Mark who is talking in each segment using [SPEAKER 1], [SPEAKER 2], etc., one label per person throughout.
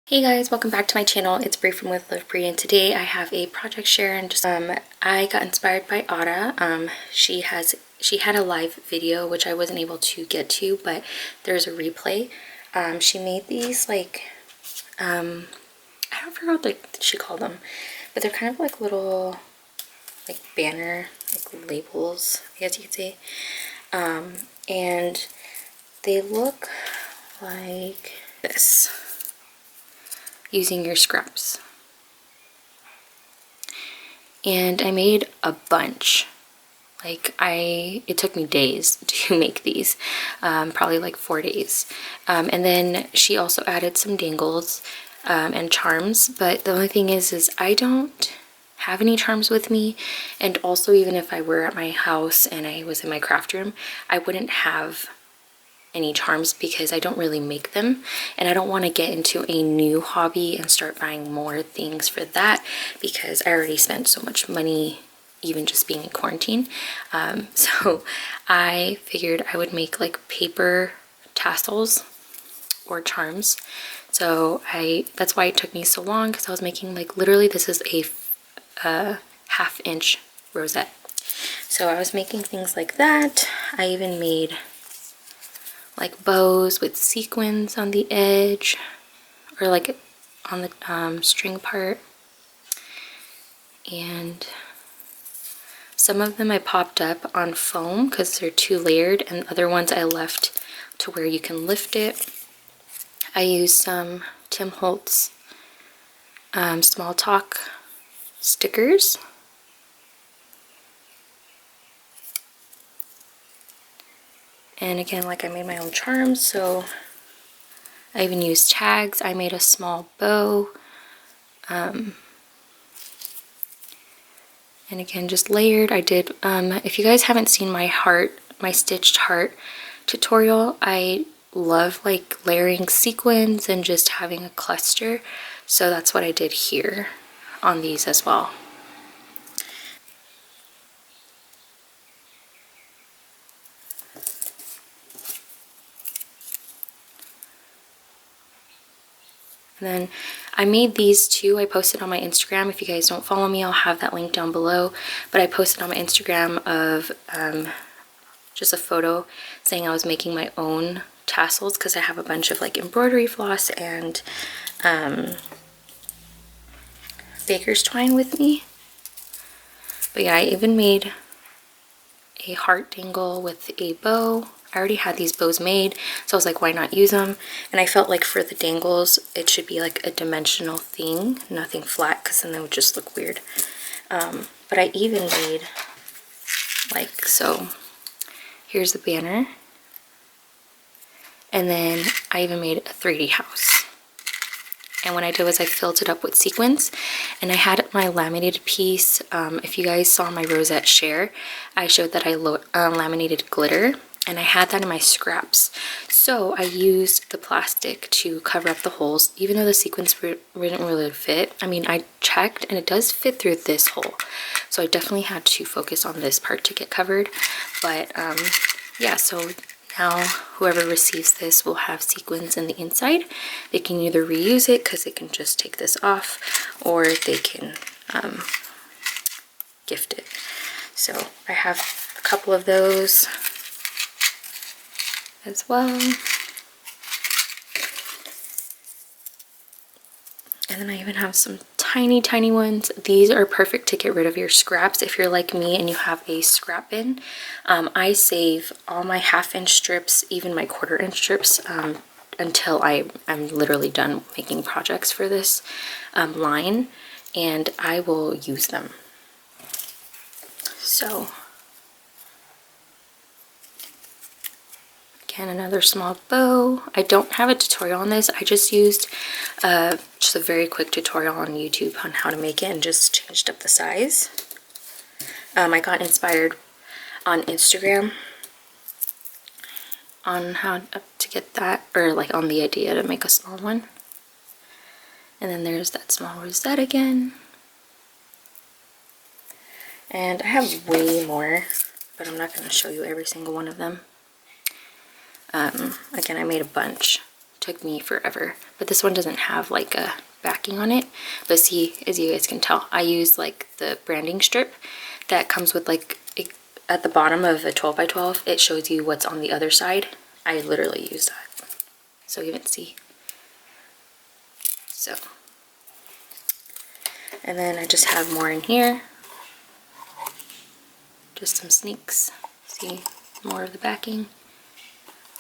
[SPEAKER 1] Hey guys, welcome back to my channel. It's Bree from With Live Bree, and today I have a project share and just I got inspired by Ada. She had a live video which I wasn't able to get to, but there's a replay. She made these like I don't forget what she called them, but they're kind of like little like banner like labels, I guess you could say. And they look like this, using your scraps. And I made a bunch. It took me days to make these, probably like 4 days. And then she also added some dangles and charms, but the only thing is I don't have any charms with me, and also even if I were at my house and I was in my craft room, I wouldn't have any charms because I don't really make them, and I don't want to get into a new hobby and start buying more things for that because I already spent so much money even just being in quarantine. So I figured I would make like paper tassels or charms. So that's why it took me so long, because I was making like literally this is a half-inch rosette. So I was making things like that. I even made like bows with sequins on the edge, or like on the string part. And some of them I popped up on foam because they're 2-layered, and other ones I left to where you can lift it. I used some Tim Holtz Small Talk stickers. And again, like I made my own charms, so I even used tags. I made a small bow. And again, just layered. I did, if you guys haven't seen my stitched heart tutorial, I love like layering sequins and just having a cluster. So that's what I did here on these as well. And then I made these too. I posted on my Instagram. If you guys don't follow me, I'll have that link down below. But I posted on my Instagram of just a photo saying I was making my own tassels because I have a bunch of like embroidery floss and baker's twine with me. But yeah, I even made a heart dangle with a bow. I already had these bows made, so I was like, why not use them? And I felt like for the dangles, it should be like a dimensional thing, nothing flat, because then they would just look weird. But I even made like, so here's the banner. And then I even made a 3D house. And what I did was I filled it up with sequins, and I had my laminated piece. If you guys saw my rosette share, I showed that I laminated glitter, and I had that in my scraps. So I used the plastic to cover up the holes, even though the sequins didn't really fit. I mean, I checked and it does fit through this hole. So I definitely had to focus on this part to get covered. But yeah, so now whoever receives this will have sequins in the inside. They can either reuse it because they can just take this off, or they can gift it. So I have a couple of those as well. And then I even have some tiny ones. These are perfect to get rid of your scraps if you're like me and you have a scrap bin. I save all my half-inch strips, even my quarter-inch strips, until I'm literally done making projects for this line, and I will use them. So again, another small bow. I don't have a tutorial on this. I just used just a very quick tutorial on YouTube on how to make it and just changed up the size. I got inspired on Instagram on how to get that, or like on the idea to make a small one. And then there's that small rosette again. And I have way more, but I'm not going to show you every single one of them. Again, I made a bunch. took me forever. But this one doesn't have like a backing on it. But see, as you guys can tell, I use like the branding strip that comes with like at the bottom of a 12 by 12. It shows you what's on the other side. I literally use that. So you can see. So, and then I just have more in here. Just some sneaks. See, more of the backing.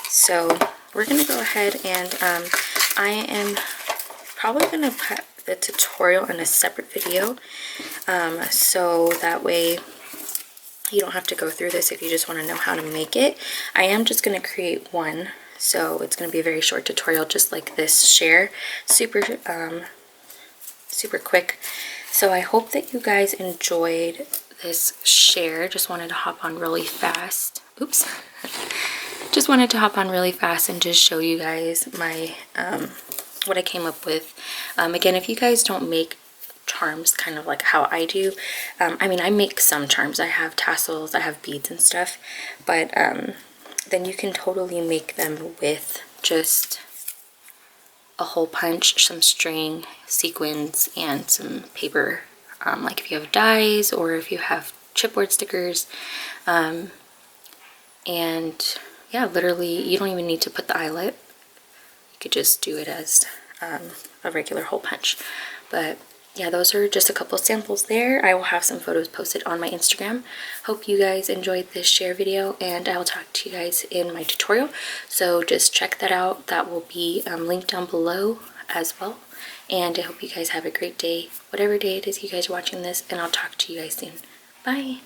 [SPEAKER 1] So we're gonna go ahead and I am probably gonna put the tutorial in a separate video, so that way you don't have to go through this if you just want to know how to make it. I am just going to create one, so it's going to be a very short tutorial, just like this share, super quick. So I hope that you guys enjoyed this share. Just wanted to hop on really fast. Oops. Just wanted to hop on really fast and just show you guys my what I came up with. Again, if you guys don't make charms kind of like how I do, I mean, I make some charms. I have tassels, I have beads and stuff, but then you can totally make them with just a hole punch, some string, sequins, and some paper, like if you have dies or if you have chipboard stickers. And yeah, literally you don't even need to put the eyelet. You could just do it as a regular hole punch. But yeah, those are just a couple samples there. I will have some photos posted on my Instagram. Hope you guys enjoyed this share video, and I will talk to you guys in my tutorial. So just check that out. That will be linked down below as well. And I hope you guys have a great day, whatever day it is you guys are watching this, and I'll talk to you guys soon. Bye!